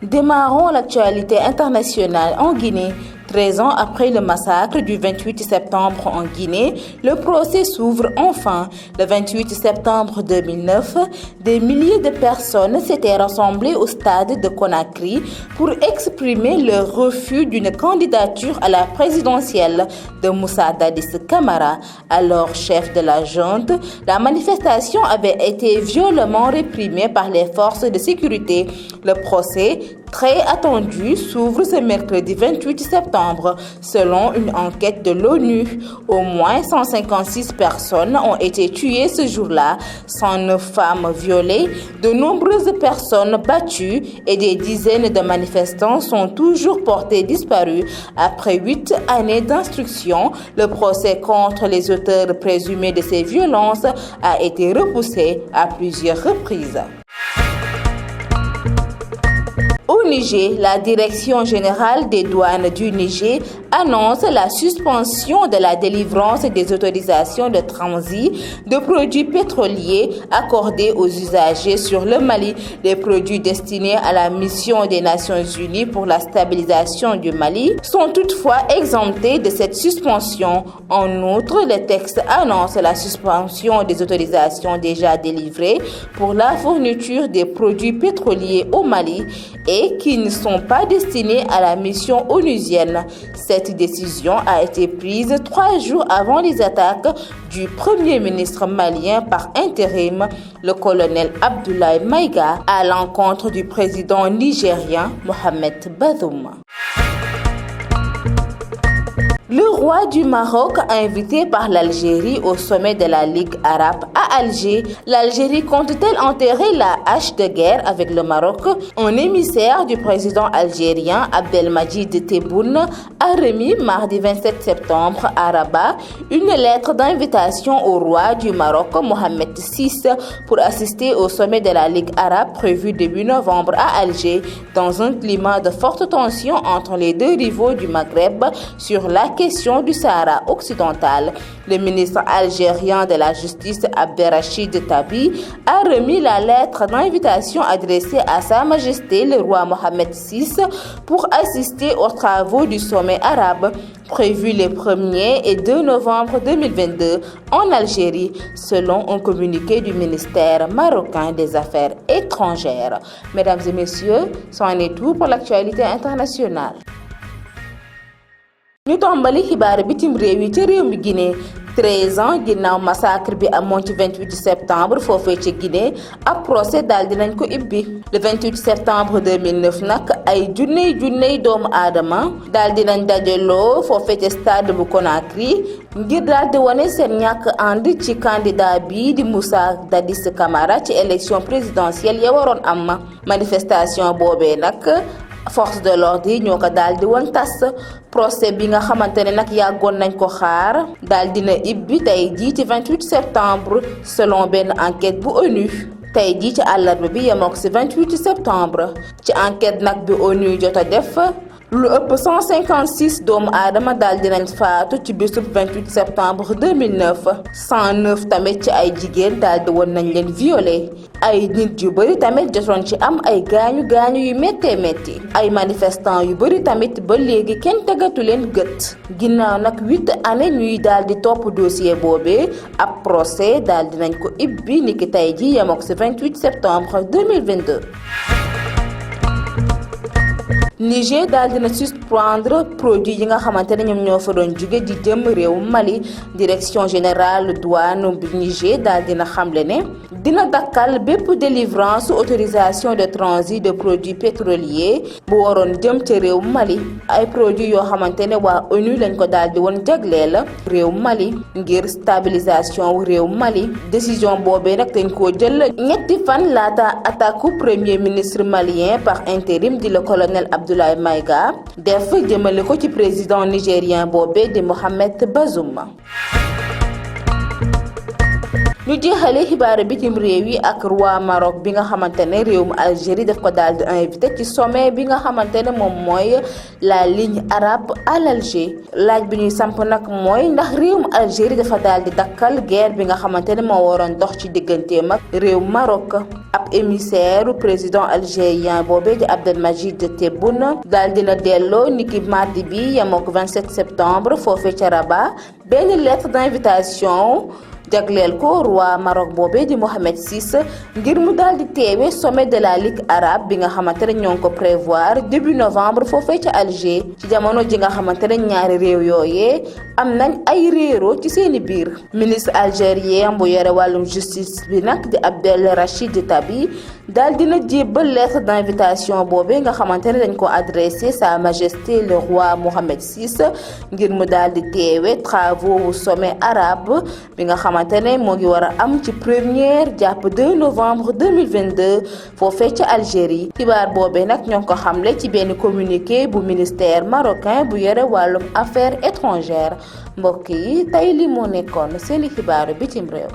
Démarrons l'actualité internationale en Guinée. 13 ans après le massacre du 28 septembre en Guinée, le procès s'ouvre enfin. Le 28 septembre 2009, des milliers de personnes s'étaient rassemblées au stade de Conakry pour exprimer leur refus d'une candidature à la présidentielle de Moussa Dadis Camara, alors chef de la junte. La manifestation avait été violemment réprimée par les forces de sécurité. Le procès, très attendu, s'ouvre ce mercredi 28 septembre. Selon une enquête de l'ONU, au moins 156 personnes ont été tuées ce jour-là, 109 femmes violées, de nombreuses personnes battues et des dizaines de manifestants sont toujours portés disparus. Après 8 années d'instruction, le procès contre les auteurs présumés de ces violences a été repoussé à plusieurs reprises. Au Niger, la Direction générale des douanes du Niger annonce la suspension de la délivrance des autorisations de transit de produits pétroliers accordées aux usagers sur le Mali. Les produits destinés à la mission des Nations Unies pour la stabilisation du Mali sont toutefois exemptés de cette suspension. En outre, le texte annonce la suspension des autorisations déjà délivrées pour la fourniture des produits pétroliers au Mali et qui ne sont pas destinés à la mission onusienne. Cette décision a été prise 3 jours avant les attaques du Premier ministre malien par intérim, le colonel Abdoulaye Maïga, à l'encontre du président nigérien Mohamed Bazoum. Le roi du Maroc, invité par l'Algérie au sommet de la Ligue arabe à Alger. L'Algérie compte-t-elle enterrer la hache de guerre avec le Maroc? Un émissaire du président algérien Abdelmadjid Tebboune a remis mardi 27 septembre à Rabat une lettre d'invitation au roi du Maroc Mohamed VI pour assister au sommet de la Ligue arabe prévu début novembre à Alger, dans un climat de forte tension entre les deux rivaux du Maghreb sur la question du Sahara occidental. Le ministre algérien de la Justice Abderrachid Tabi a remis la lettre d'invitation adressée à Sa Majesté le roi Mohamed VI pour assister aux travaux du sommet arabe prévu les 1er et 2 novembre 2022 en Algérie, selon un communiqué du ministère marocain des Affaires étrangères. Mesdames et messieurs, c'en est tout pour l'actualité internationale. ñu tombali xibaar bitim réew yi ci réew mi Guinée 13 ans ginnaaw massacre bi amoon ci 28 septembre foofee ci Guinée ab procès daal dinañ ko ibbi le 28 septembre 2009 nag ay junney doomu aadama daal dinañ dajaloo foofee ci stade bu Conakry ngir daal di wane seen ñàkk ànd ci candidat bi di Moussa Dadis Camara ci élection présidentielle ya waroon am. Manifestation boobee nag force de l'ordre yi ñoo ko daal di woon tas. Procès bi nga xamante ne nag yàggoon nañ ko xaar daal dina ibbi tey jii ci 28 septembre selon benn enquête bu ONU. tey jii ci àllarba bi yemook ci 28 septembre ci enquête nag bi ONU jot a def lu ëpp 156 doomu aadama daal dinañ faatu ci bésub 28 septembre 2009 109 tamit ci ay jigéen daal di woon nañ leen violé ay nit yu bëri tamit jotoon ci am ay gaañu yu métti ay manifestants yu bëri tamit ba léegi kenn tegatu leen gët ginnaaw nag 8 années ñuy daal di topp dossier boobee ab procès daal dinañ ko ibbi niki tey ji yemook ci 28 septembre 2022. Niger daal dina suspendre produit yi nga xamante ne ñoom ñoo fa doon jóge di jëm réew Mali. Direction générale douane bu Niger daal dina xamle ne dina dakkal bépp délivrance autorisation de transit de produits pétroliers bu waroon jëm ca réew Mali. ay produits yoo xamante ne waa ONU lañ ko daal di woon jagleel réew Mali ngir stabilisation wu réew Mali. Décision boobee nag dañ koo jël ñetti fan laata attaque premier ministre malien par intérim di le colonel Abdoulaye Maïga def jëmale ko ci président nigérien boobee di Mohamed Bazoum. ñu jeexale xibaaru bitim réew yi ak roi Maroc bi nga xamante ne réewum Algérie daf ko daal di invité ci sommet bi nga xamante ne moom mooy la ligne arabe à l'Alger. laaj bi ñuy samp nag mooy ndax réewum Algérie dafa daal di dakkal guerre bi nga xamante ne moo waroon dox ci digganteem ak réew Maroc. ab émissaire président algérien boobee di Abdelmadjid Tebboune daal dina delloo niki mardi bi yemook 27 septembre foofee ca Rabat benn lettre d'invitation jagleel ko roi Maroc boobee di Mohamed VI ngir mu daal di teewe sommet de la Ligue arabe bi nga xamante ne ñoo ngi ko prévoir début novembre foofee ca Alger ci jamono ji nga xamante ne ñaari réew yooyee am nañ ay réeroo ci seeni biir. ministre algérien bu yore wàllum justice bi nag di Abdel Rachid Tabi daal dina jébbal lettre d'invitation boobee nga xamante ne dañ ko adressé sa majesté le roi Mohamed VI ngir mu daal di teewe travaux wu sommet arabe bi nga xamante ne moo ngi war a am ci 1er jàpp 2 novembre 2022 foofee ca Algérie. xibaar boobee nag ñoo ngi ko xamle ci benn communiqué bu ministère marocain bu yore wàllum affaires étrangères mbokk yi tey li moo nekkoon seeni xibaaru bitim réew.